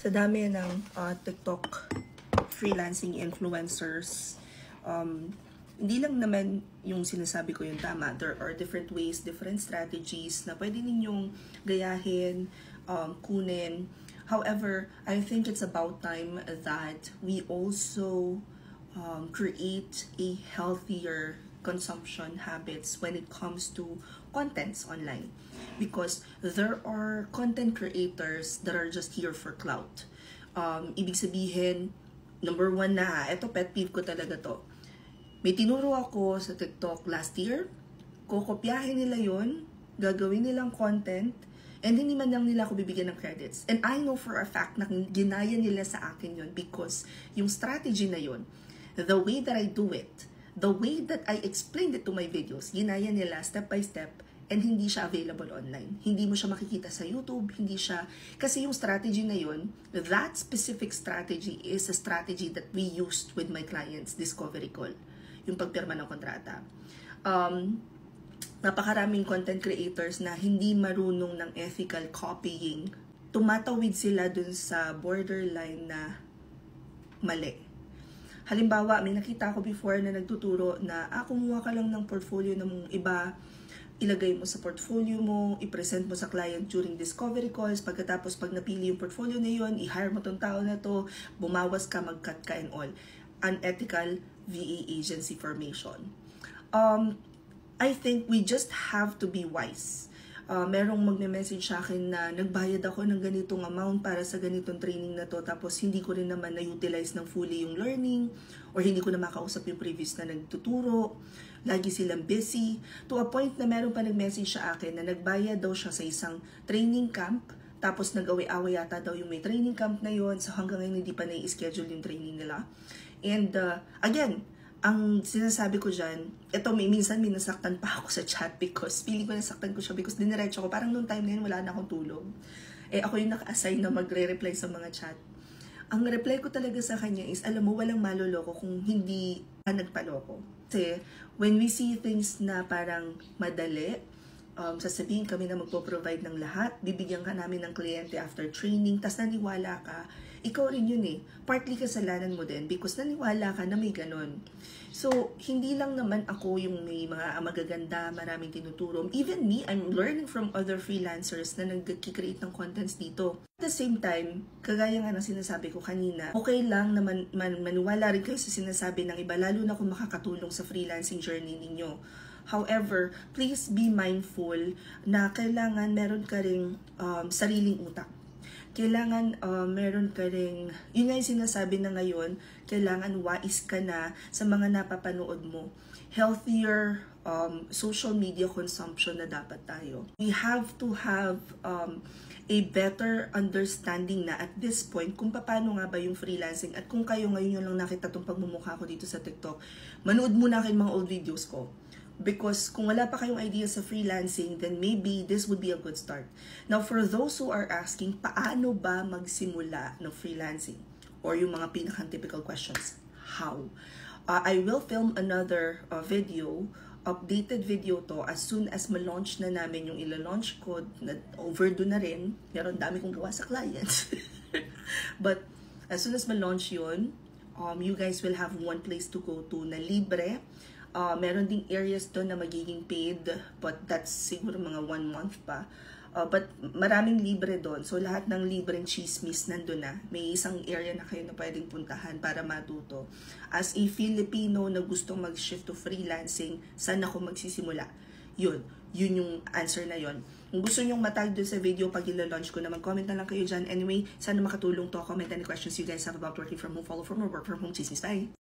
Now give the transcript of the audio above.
Sa dami ng TikTok freelancing influencers, hindi lang naman yung sinasabi ko yung tama. There are different ways, different strategies na pwede ninyong gayahin, kunin. However, I think it's about time that we also create a healthier consumption habits when it comes to contents online, because there are content creators that are just here for clout. Ibig sabihin, number one na, eto pet peeve ko talaga to. May tinuro ako sa TikTok last year, kokopyahin nila yon, gagawin nilang content, and hindi man lang nila ako bibigyan ng credits. And I know for a fact na ginaya nila sa akin yon because yung strategy na yon, the way that I do it, the way that I explained it to my videos, ginaya nila step by step, and hindi siya available online. Hindi mo siya makikita sa YouTube, hindi siya, kasi yung strategy na yun, that specific strategy is a strategy that we used with my clients, discovery call, yung pagpirma ng kontrata. Napakaraming content creators na hindi marunong ng ethical copying, tumatawid sila dun sa borderline na mali. Halimbawa, may nakita ako before na nagtuturo na, kumuha ka lang ng portfolio ng iba, ilagay mo sa portfolio mo, i-present mo sa client during discovery calls, pagkatapos pag napili yung portfolio na yun, i-hire mo tong tao na to, bumawas ka, mag-cut ka and all. Unethical VA agency formation. I think we just have to be wise. Merong magme-message sa akin na nagbayad ako ng ganitong amount para sa ganitong training na to, tapos hindi ko rin naman na-utilize ng fully yung learning, or hindi ko na makausap yung previous na nagtuturo, lagi silang busy, to a point na meron pa nag-message sa akin na nagbayad daw siya sa isang training camp, tapos nag-away-away yata daw yung may training camp na yon, so hanggang ngayon hindi pa na-i-schedule yung training nila. And again, ang sinasabi ko dyan, ito minsan nasaktan pa ako sa chat because feeling ko nasaktan ko siya because diniretso ko, parang nung time na yun wala na akong tulog. Ako yung naka-assign na magre-reply sa mga chat. Ang reply ko talaga sa kanya is, alam mo, walang maloloko kung hindi ka nagpaloko. Kasi when we see things na parang madali, sasabihin kami na magpo-provide ng lahat, bibigyan ka namin ng kliyente after training, tas naniwala ka, ikaw rin yun partly kasalanan mo din because naniwala ka na may ganon. So, hindi lang naman ako yung may mga magaganda, maraming tinuturo. Even me, I'm learning from other freelancers na nag-create ng contents dito. At the same time, kagaya nga ng sinasabi ko kanina, okay lang na maniwala rin kayo sa sinasabi ng iba, lalo na kung makakatulong sa freelancing journey ninyo. However, please be mindful na kailangan meron ka ring sariling utak. Kailangan meron ka ring, yun nga yung sinasabi na ngayon, kailangan wise ka na sa mga napapanood mo. Healthier social media consumption na dapat tayo. We have to have a better understanding na at this point kung paano nga ba yung freelancing, at kung kayo ngayon yung lang nakita itong pagmumukha ko dito sa TikTok, manood muna kayo mga old videos ko. Because kung wala pa kayong idea sa freelancing, then maybe this would be a good start. Now, for those who are asking, paano ba magsimula ng freelancing? Or yung mga pinaka-typical questions, how? I will film another video, updated video to, as soon as ma-launch na namin yung ila-launch ko, na overdue na rin, meron dami kong gawa sa clients. But as soon as ma-launch yun, you guys will have one place to go to na libre. Meron ding areas doon na magiging paid, but that's siguro mga 1 month pa. But maraming libre doon. So lahat ng libreng chismis nandun na. May isang area na kayo na pwedeng puntahan para matuto. As a Filipino na gustong mag-shift to freelancing, saan ako magsisimula? Yun yung answer na yun. Kung gusto nyong matag doon sa video pag ilo-launch ko na, mag-comment na lang kayo dyan. Anyway, sana makatulong to. Comment any questions you guys have about working from home, follow from, or work from home. Chismis, bye!